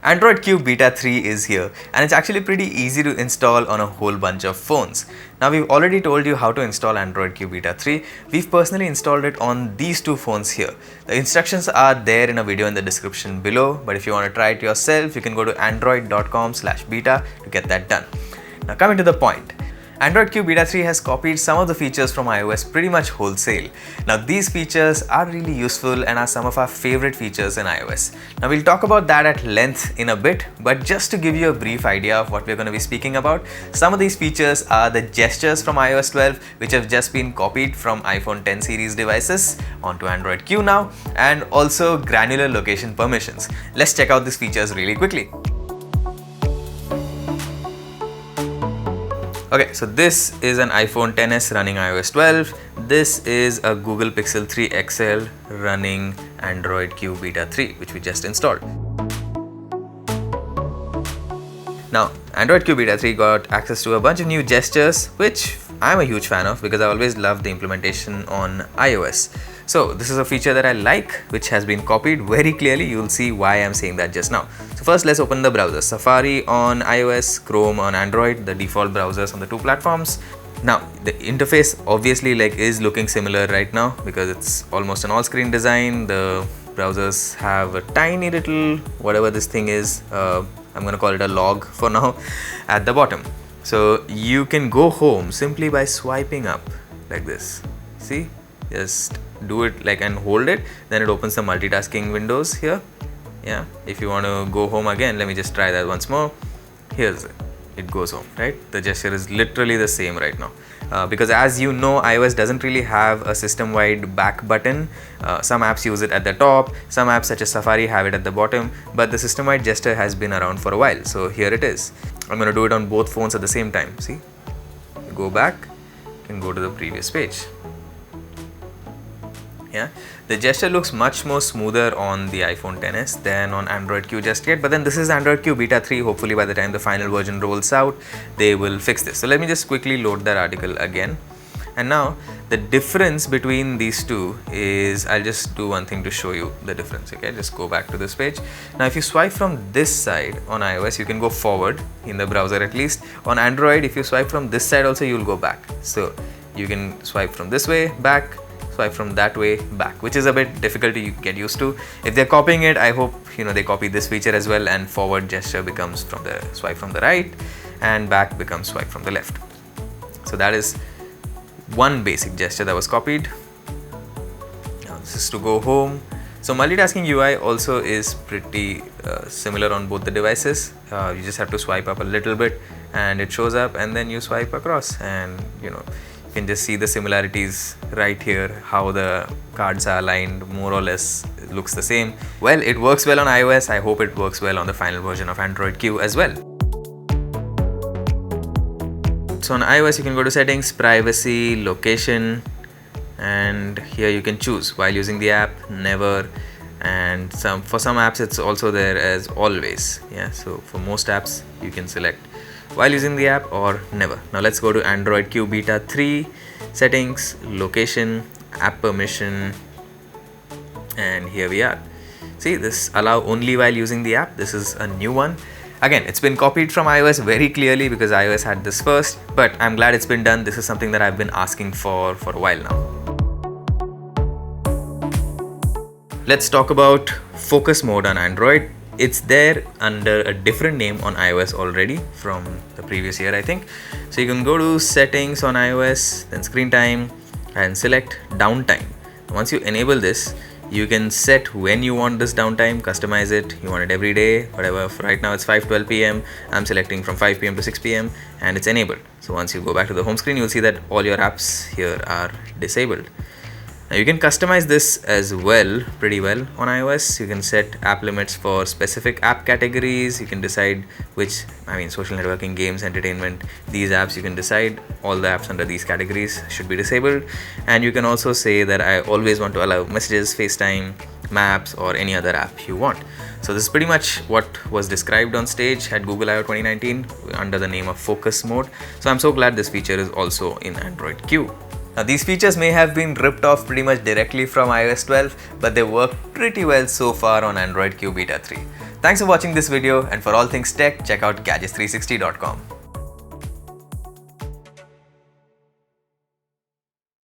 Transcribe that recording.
Android Q Beta 3 is here, and it's actually pretty easy to install on a whole bunch of phones. Now, we've already told you how to install Android Q Beta 3. We've personally installed it on these two phones here. The instructions are there in a video in the description below, but if you want to try it yourself, you can go to android.com/beta to get that done. Now, coming to the point. Android Q Beta 3 has copied some of the features from iOS pretty much wholesale. Now, these features are really useful and are some of our favorite features in iOS. Now, we'll talk about that at length in a bit, but just to give you a brief idea of what we're going to be speaking about, some of these features are the gestures from iOS 12, which have just been copied from iPhone X series devices onto Android Q now, and also granular location permissions. Let's check out these features really quickly. Okay, so this is an iPhone XS running iOS 12. This is a Google Pixel 3 XL running Android Q Beta 3, which we just installed. Now, Android Q Beta 3 got access to a bunch of new gestures, which I'm a huge fan of because I always love the implementation on iOS. So this is a feature that I like, which has been copied very clearly. You'll see why I'm saying that just now. So first, let's open the browser. Safari on iOS, Chrome on Android, the default browsers on the two platforms. Now, the interface obviously is looking similar right now because it's almost an all-screen design. The browsers have a tiny little, whatever this thing is, I'm going to call it a log for now, at the bottom. So you can go home simply by swiping up like this. See? Just do it and hold it, then it opens the multitasking windows here. Yeah, if you want to go home again, let me just try that once more. Here's it. It goes home, right? The gesture is literally the same right now. Because as you know, iOS doesn't really have a system-wide back button. Some apps use it at the top, some apps such as Safari have it at the bottom, but the system-wide gesture has been around for a while. So here it is. I'm going to do it on both phones at the same time. See? You go back and go to the previous page. Yeah, the gesture looks much more smoother on the iPhone XS than on Android Q just yet, but then this is Android Q Beta 3. Hopefully by the time the final version rolls out, they will fix this. So let me just quickly load that article again. And now the difference between these two is, I'll just do one thing to show you the difference. Okay, just go back to this page. Now if you swipe from this side on iOS, you can go forward in the browser at least. On Android, if you swipe from this side also, you'll go back. So you can swipe from this way, back, swipe from that way, back, which is a bit difficult to get used to. If they're copying it, I hope they copy this feature as well, and forward gesture becomes from the swipe from the right and back becomes swipe from the left. So that is one basic gesture that was copied. Now this is to go home. So multitasking UI also is pretty similar on both the devices. You just have to swipe up a little bit and it shows up, and then you swipe across, and you can just see the similarities right here, how the cards are aligned, more or less it looks the same. Well, it works well on iOS. I hope it works well on the final version of Android Q as well. So on iOS, you can go to settings, privacy, location, and here you can choose while using the app, never, and for some apps it's also there as always. Yeah, so for most apps you can select while using the app or never. Now let's go to Android Q Beta 3, settings, location, app permission, and here we are. See, this allow only while using the app. This is a new one. Again, it's been copied from iOS very clearly because iOS had this first, but I'm glad it's been done. This is something that I've been asking for a while now. Let's talk about focus mode on Android. It's there under a different name on iOS already from the previous year, I think. So you can go to settings on iOS, then screen time, and select downtime. Once you enable this, you can set when you want this downtime, customize it. You want it every day, whatever. For right now it's 5:12 p.m. I'm selecting from 5 p.m. to 6 p.m. and it's enabled. So once you go back to the home screen, you'll see that all your apps here are disabled. Now you can customize this as well, pretty well on iOS. You can set app limits for specific app categories. You can decide which, social networking, games, entertainment, these apps, you can decide all the apps under these categories should be disabled. And you can also say that I always want to allow messages, FaceTime, Maps, or any other app you want. So this is pretty much what was described on stage at Google I/O 2019 under the name of focus mode. So I'm so glad this feature is also in Android Q. Now these features may have been ripped off pretty much directly from iOS 12, but they work pretty well so far on Android Q Beta 3. Thanks for watching this video, and for all things tech, check out gadgets360.com.